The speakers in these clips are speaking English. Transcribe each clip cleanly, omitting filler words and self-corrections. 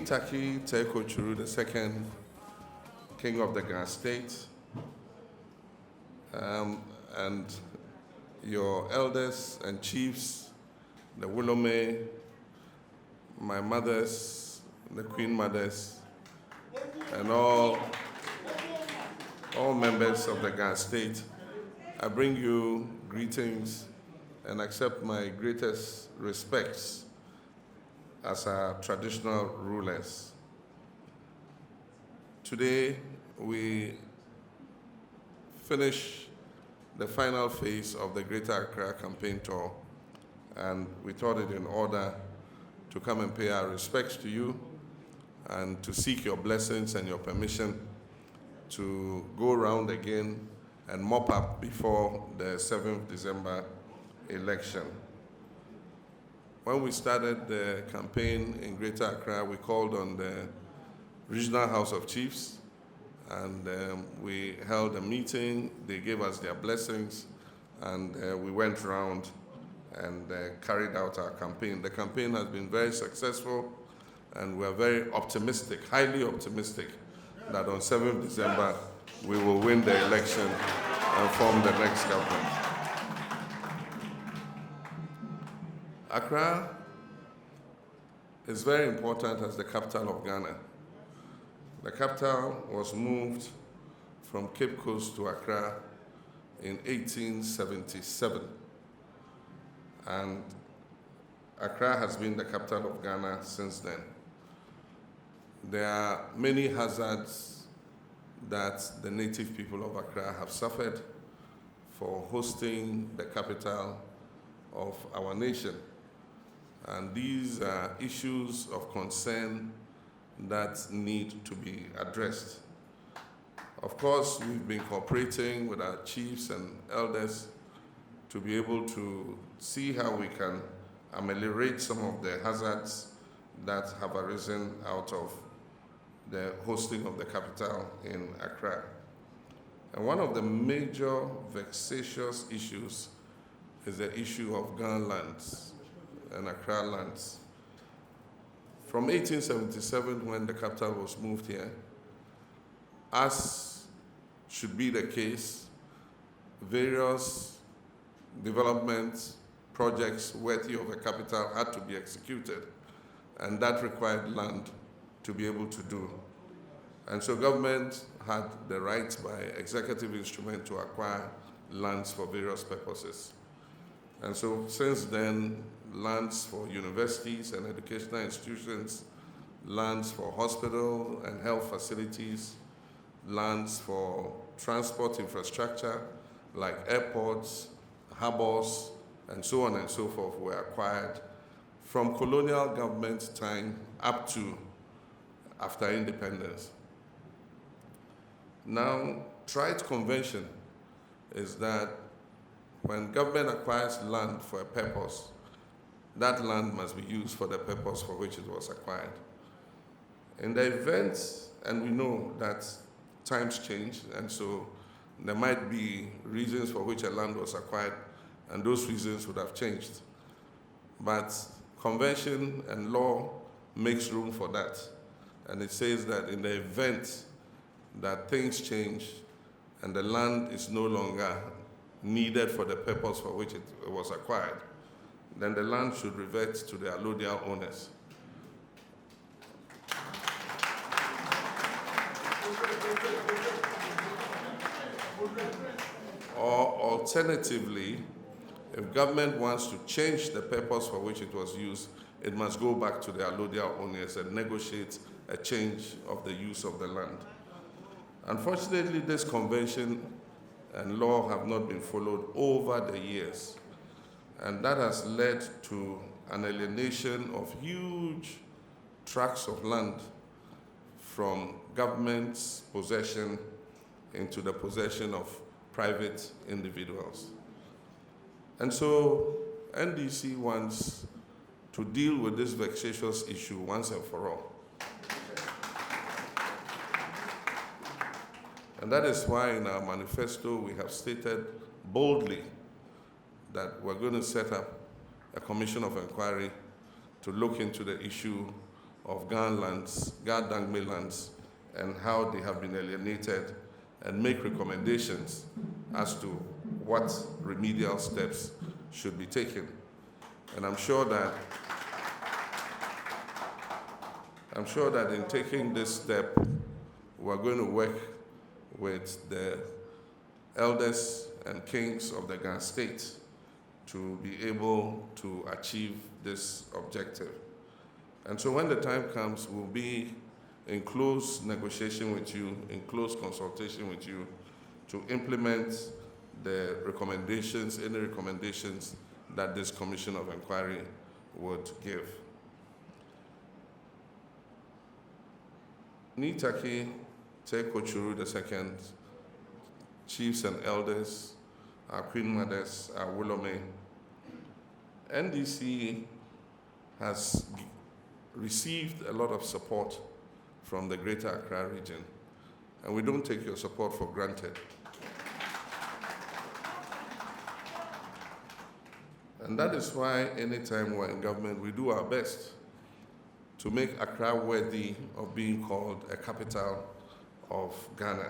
Taki Teko Churu II, King of the Ghana State, and your elders and chiefs, the Willowmay, my mothers, the Queen Mothers, and all members of the Ghana State, I bring you greetings and accept my greatest respects as our traditional rulers. Today, we finish the final phase of the Greater Accra campaign tour, and we thought it in order to come and pay our respects to you and to seek your blessings and your permission to go around again and mop up before the 7th December election. When we started the campaign in Greater Accra, we called on the Regional House of Chiefs, and we held a meeting. They gave us their blessings, and we went around and carried out our campaign. The campaign has been very successful, and we are very optimistic, highly optimistic, that on 7th December we will win the election and form the next government. Accra is very important as the capital of Ghana. The capital was moved from Cape Coast to Accra in 1877. And Accra has been the capital of Ghana since then. There are many hazards that the native people of Accra have suffered for hosting the capital of our nation. And these are issues of concern that need to be addressed. Of course, we've been cooperating with our chiefs and elders to be able to see how we can ameliorate some of the hazards that have arisen out of the hosting of the capital in Accra. And one of the major vexatious issues is the issue of Ghana lands and Accra lands. From 1877, when the capital was moved here, as should be the case, various development projects worthy of a capital had to be executed, and that required land to be able to do. And so government had the right by executive instrument to acquire lands for various purposes. And so since then, lands for universities and educational institutions, lands for hospital and health facilities, lands for transport infrastructure like airports, harbors, and so on and so forth were acquired from colonial government time up to after independence. Now, trite convention is that when government acquires land for a purpose, that land must be used for the purpose for which it was acquired. In the event, and we know that times change, and so there might be reasons for which a land was acquired, and those reasons would have changed. But convention and law makes room for that. And it says that in the event that things change and the land is no longer needed for the purpose for which it was acquired, then the land should revert to the allodial owners. Or alternatively, if government wants to change the purpose for which it was used, it must go back to the allodial owners and negotiate a change of the use of the land. Unfortunately, this convention and law have not been followed over the years. And that has led to an alienation of huge tracts of land from government's possession into the possession of private individuals. And so NDC wants to deal with this vexatious issue once and for all. And that is why in our manifesto we have stated boldly that we're going to set up a commission of inquiry to look into the issue of Dangme lands, and how they have been alienated, and make recommendations as to what remedial steps should be taken. And I'm sure that in taking this step, we're going to work with the elders and kings of the Ghana state to be able to achieve this objective. And so when the time comes, we'll be in close negotiation with you, in close consultation with you, to implement the recommendations, any recommendations that this Commission of Inquiry would give. Nitaki Tekochuru II, chiefs and elders, our Queen Mothers, our Willowme, NDC has received a lot of support from the Greater Accra region, and we don't take your support for granted. And that is why anytime we're in government, we do our best to make Accra worthy of being called a capital of Ghana.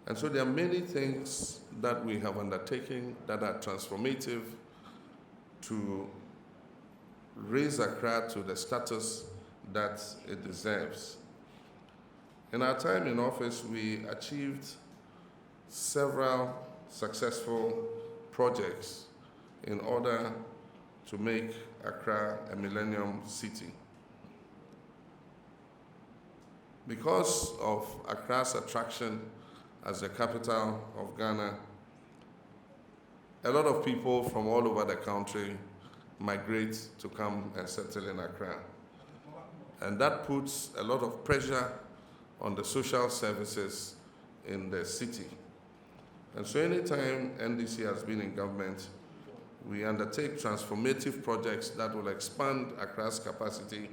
And so there are many things that we have undertaken that are transformative to raise Accra to the status that it deserves. In our time in office, we achieved several successful projects in order to make Accra a millennium city. Because of Accra's attraction as the capital of Ghana, a lot of people from all over the country migrate to come and settle in Accra. And that puts a lot of pressure on the social services in the city. And so anytime NDC has been in government, we undertake transformative projects that will expand Accra's capacity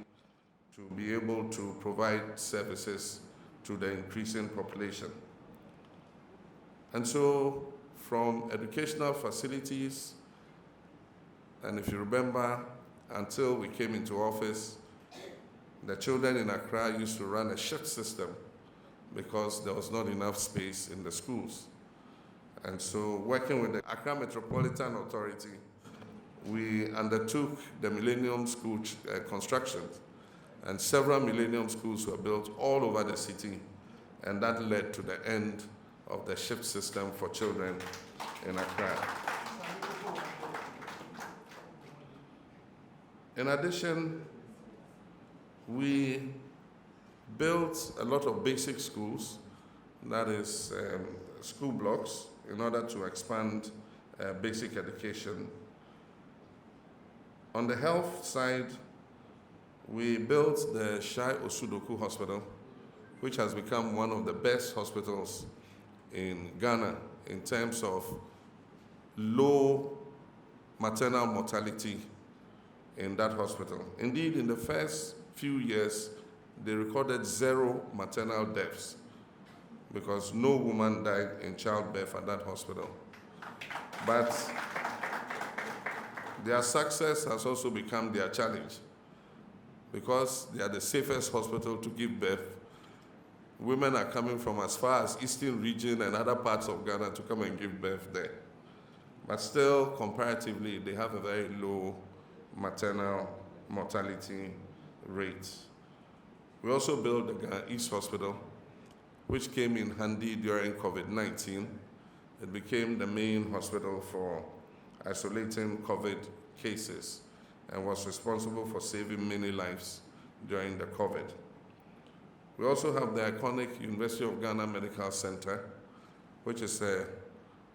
to be able to provide services to the increasing population. And so from educational facilities, and if you remember, until we came into office, the children in Accra used to run a shift system because there was not enough space in the schools. And so working with the Accra Metropolitan Authority, we undertook the Millennium School construction, and several Millennium schools were built all over the city, and that led to the end of the shift system for children in Accra. In addition, we built a lot of basic schools, that is school blocks, in order to expand basic education. On the health side, we built the Shai Osudoku Hospital, which has become one of the best hospitals in Ghana in terms of low maternal mortality in that hospital. Indeed, in the first few years, they recorded 0 maternal deaths because no woman died in childbirth at that hospital. But their success has also become their challenge because they are the safest hospital to give birth. Women are coming from as far as Eastern region and other parts of Ghana to come and give birth there. But still, comparatively, they have a very low maternal mortality rate. We also built the Ghana East Hospital, which came in handy during COVID-19. It became the main hospital for isolating COVID cases and was responsible for saving many lives during the COVID. We also have the iconic University of Ghana Medical Center, which is a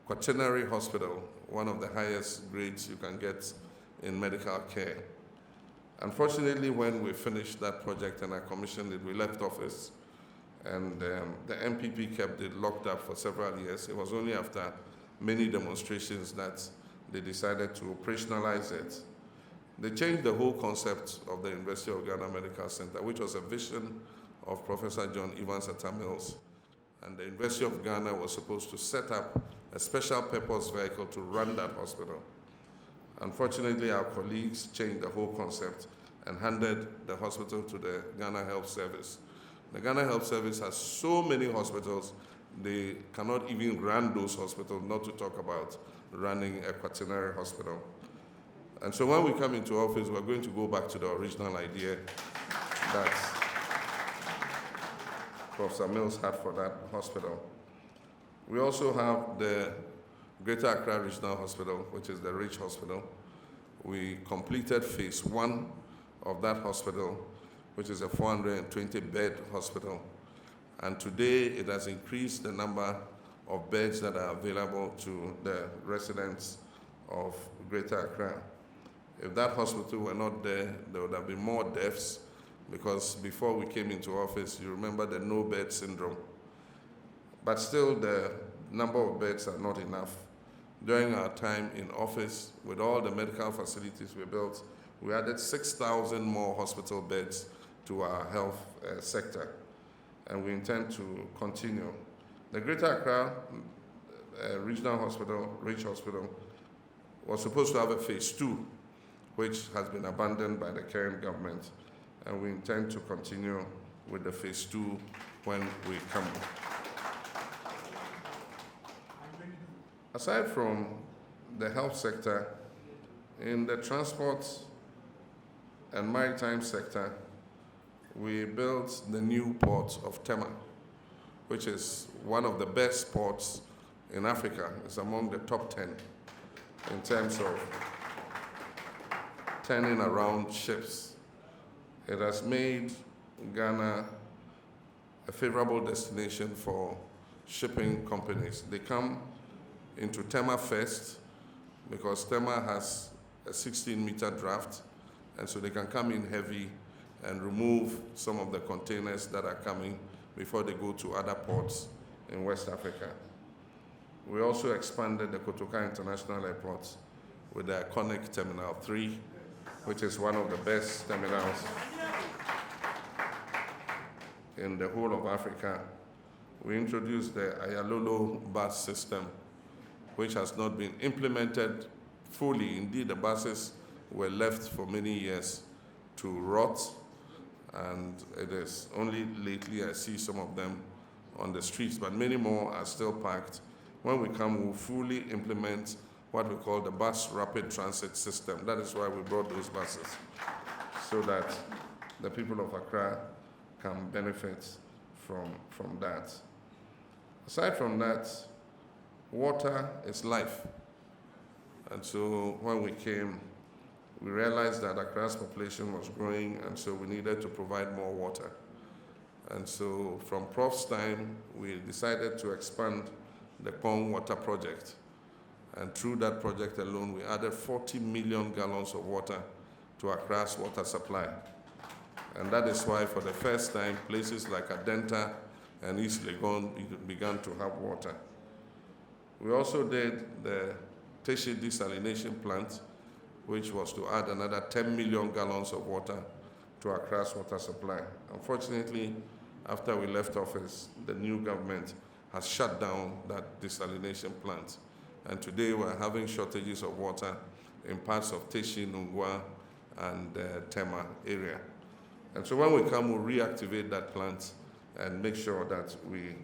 quaternary hospital, one of the highest grades you can get in medical care. Unfortunately, when we finished that project and I commissioned it, we left office, and the MPP kept it locked up for several years. It was only after many demonstrations that they decided to operationalize it. They changed the whole concept of the University of Ghana Medical Center, which was a vision of Professor John Atta-Mills. And the University of Ghana was supposed to set up a special purpose vehicle to run that hospital. Unfortunately, our colleagues changed the whole concept, and handed the hospital to the Ghana Health Service. The Ghana Health Service has so many hospitals, they cannot even run those hospitals, not to talk about running a quaternary hospital. And so when we come into office, we're going to go back to the original idea that Professor Mills had for that hospital. We also have the Greater Accra Regional Hospital, which is the Rich Hospital. We completed phase 1 of that hospital, which is a 420-bed hospital. And today it has increased the number of beds that are available to the residents of Greater Accra. If that hospital were not there, there would have been more deaths, because before we came into office, you remember the no-bed syndrome. But still, the number of beds are not enough. During our time in office, with all the medical facilities we built, we added 6,000 more hospital beds to our health sector, and we intend to continue. The Greater Accra Regional Hospital, Rich Hospital, was supposed to have a phase 2, which has been abandoned by the current government, and we intend to continue with the phase 2 when we come. Aside from the health sector, in the transport and maritime sector, we built the new port of Tema, which is one of the best ports in Africa. It's among the top 10 in terms of turning around ships. It has made Ghana a favorable destination for shipping companies. They come into Tema first because Tema has a 16-meter draft, and so they can come in heavy and remove some of the containers that are coming before they go to other ports in West Africa. We also expanded the Kotoka International Airport with the iconic Terminal 3, which is one of the best terminals in the whole of Africa. We introduced the Ayalolo bus system, which has not been implemented fully. Indeed, the buses were left for many years to rot, and it is only lately I see some of them on the streets, but many more are still parked. When we come, we'll fully implement what we call the bus rapid transit system. That is why we brought those buses, so that the people of Accra can benefit from that. Aside from that, water is life. And so when we came, we realized that Accra's population was growing, and so we needed to provide more water. And so from Prof's time, we decided to expand the Pong Water Project. And through that project alone, we added 40 million gallons of water to Accra's water supply. And that is why, for the first time, places like Adenta and East Legon began to have water. We also did the Teshi desalination plant, which was to add another 10 million gallons of water to Accra's water supply. Unfortunately, after we left office, the new government has shut down that desalination plant. And today we're having shortages of water in parts of Teshi, Nungwa, and Tema area. And so when we come, we'll reactivate that plant and make sure that we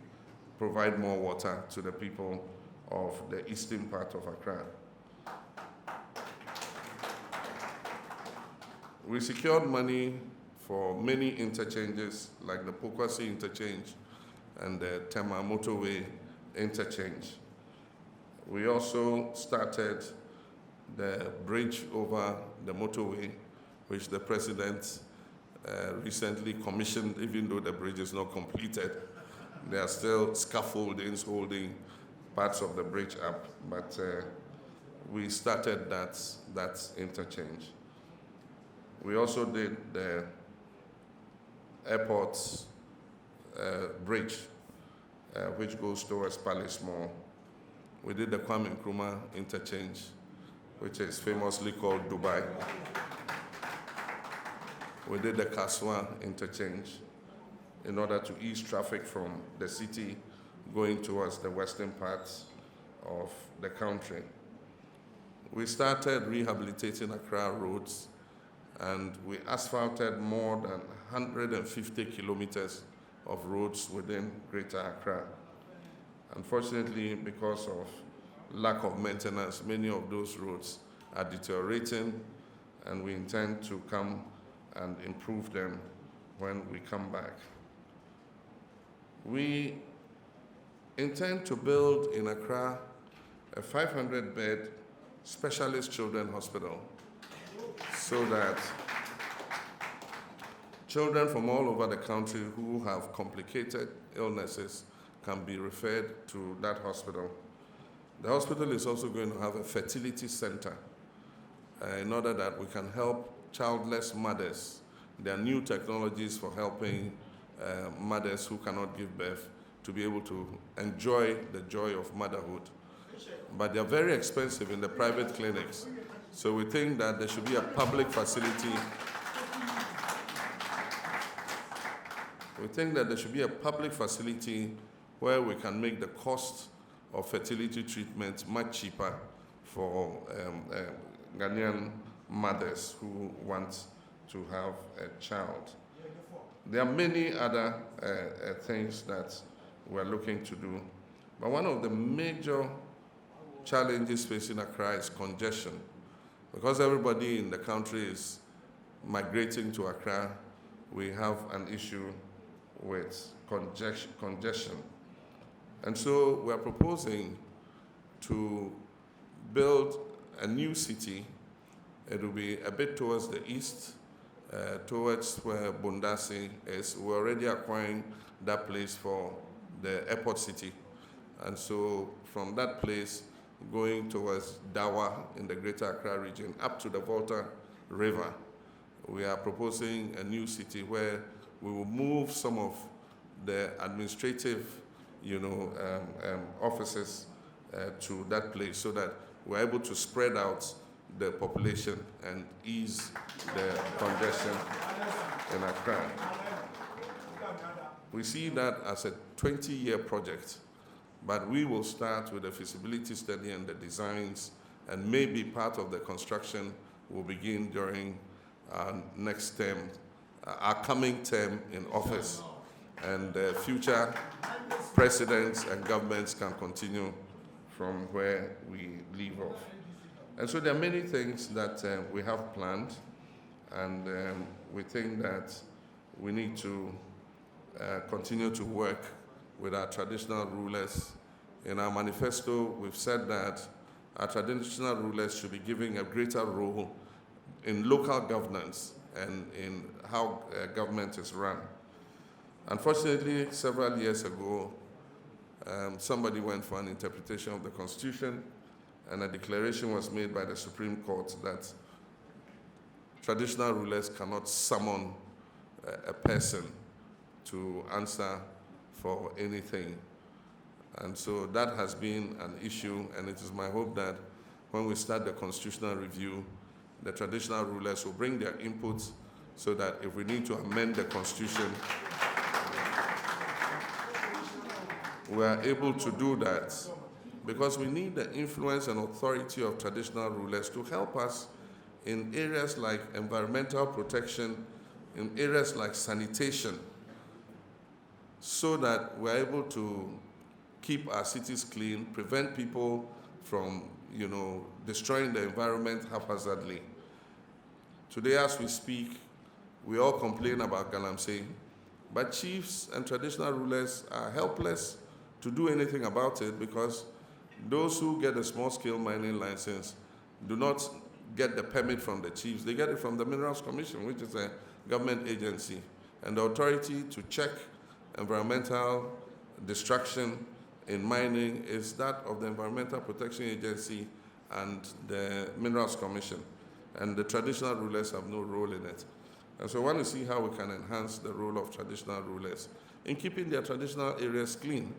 provide more water to the people of the eastern part of Accra. We secured money for many interchanges, like the Pokwasi interchange and the Tema motorway interchange. We also started the bridge over the motorway, which the president recently commissioned, even though the bridge is not completed. There are still scaffoldings holding parts of the bridge up, but we started that interchange. We also did the airport's bridge, which goes towards Palace Mall. We did the Kwame Nkrumah interchange, which is famously called Dubai. We did the Kaswa interchange in order to ease traffic from the city going towards the western parts of the country. We started rehabilitating Accra roads, and we asphalted more than 150 kilometers of roads within Greater Accra. Unfortunately, because of lack of maintenance, many of those roads are deteriorating, and we intend to come and improve them when we come back. We intend to build in Accra a 500-bed specialist children hospital so that children from all over the country who have complicated illnesses can be referred to that hospital. The hospital is also going to have a fertility center in order that we can help childless mothers. There are new technologies for helping mothers who cannot give birth to be able to enjoy the joy of motherhood. But they're very expensive in the private clinics. So we think that there should be a public facility. We think that there should be a public facility where we can make the cost of fertility treatment much cheaper for Ghanaian mothers who want to have a child. There are many other things that we're looking to do, but one of the major challenges facing Accra is congestion. Because everybody in the country is migrating to Accra, we have an issue with congestion. And so we're proposing to build a new city. It will be a bit towards the east, towards where Bondasi is. We're already acquiring that place for the airport city. And so from that place, going towards Dawa in the Greater Accra region, up to the Volta River, we are proposing a new city where we will move some of the administrative, offices to that place so that we're able to spread out the population and ease the congestion in Accra. We see that as a 20-year project, but we will start with a feasibility study and the designs, and maybe part of the construction will begin during our next term, our coming term in office. And future presidents and governments can continue from where we leave off. And so there are many things that we have planned, and we think that we need to continue to work with our traditional rulers. In our manifesto, we've said that our traditional rulers should be given a greater role in local governance and in how government is run. Unfortunately, several years ago, somebody went for an interpretation of the Constitution, and a declaration was made by the Supreme Court that traditional rulers cannot summon a person to answer for anything. And so that has been an issue, and it is my hope that when we start the constitutional review, the traditional rulers will bring their inputs so that if we need to amend the Constitution, we are able to do that, because we need the influence and authority of traditional rulers to help us in areas like environmental protection, in areas like sanitation, so that we're able to keep our cities clean, prevent people from, destroying the environment haphazardly. Today, as we speak, we all complain about galamsey, but chiefs and traditional rulers are helpless to do anything about it, because those who get a small-scale mining license do not get the permit from the chiefs. They get it from the Minerals Commission, which is a government agency. And the authority to check environmental destruction in mining is that of the Environmental Protection Agency and the Minerals Commission. And the traditional rulers have no role in it. And so we want to see how we can enhance the role of traditional rulers in keeping their traditional areas clean.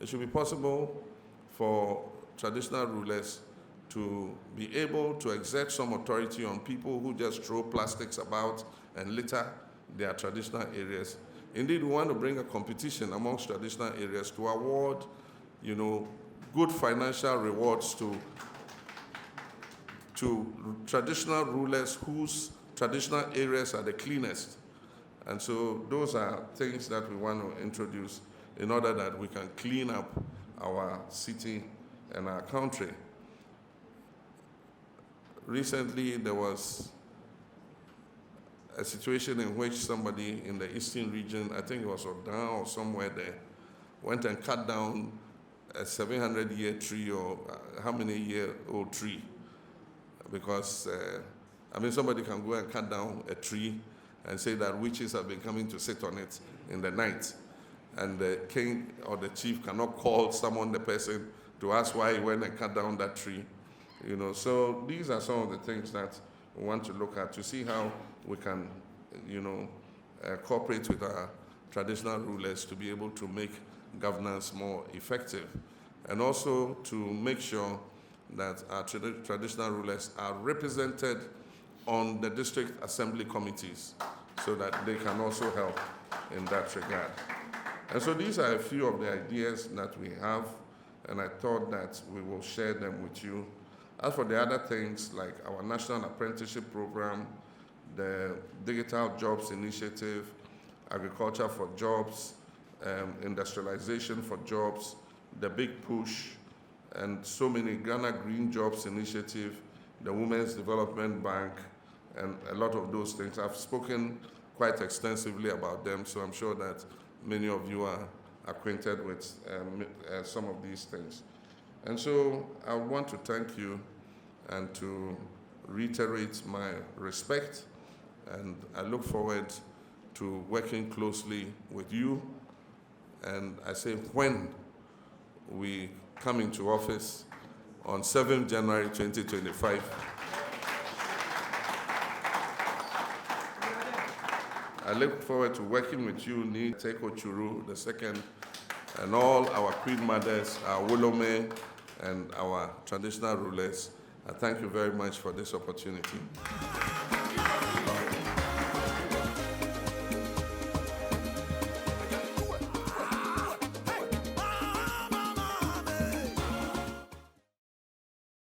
It should be possible for traditional rulers to be able to exert some authority on people who just throw plastics about and litter their traditional areas. Indeed, we want to bring a competition amongst traditional areas to award, good financial rewards to traditional rulers whose traditional areas are the cleanest. And so those are things that we want to introduce in order that we can clean up our city and our country. Recently, there was a situation in which somebody in the eastern region, I think it was Odan or somewhere there, went and cut down a 700-year tree or how many year old tree. Because, somebody can go and cut down a tree and say that witches have been coming to sit on it in the night. And the king or the chief cannot call someone, the person, to ask why he went and cut down that tree. So these are some of the things that we want to look at to see how we can, cooperate with our traditional rulers to be able to make governance more effective. And also to make sure that our traditional rulers are represented on the district assembly committees so that they can also help in that regard. And so these are a few of the ideas that we have, and I thought that we will share them with you. As for the other things, like our National Apprenticeship Program, the Digital Jobs Initiative, Agriculture for Jobs, Industrialization for Jobs, the Big Push, and so many, Ghana Green Jobs Initiative, the Women's Development Bank, and a lot of those things. I've spoken quite extensively about them, so I'm sure that many of you are acquainted with some of these things. And so I want to thank you and to reiterate my respect, and I look forward to working closely with you. And I say when we come into office on 7th January 2025, I look forward to working with you, Teko Churu II, and all our Queen Mothers, our Wolome, and our traditional rulers. I thank you very much for this opportunity.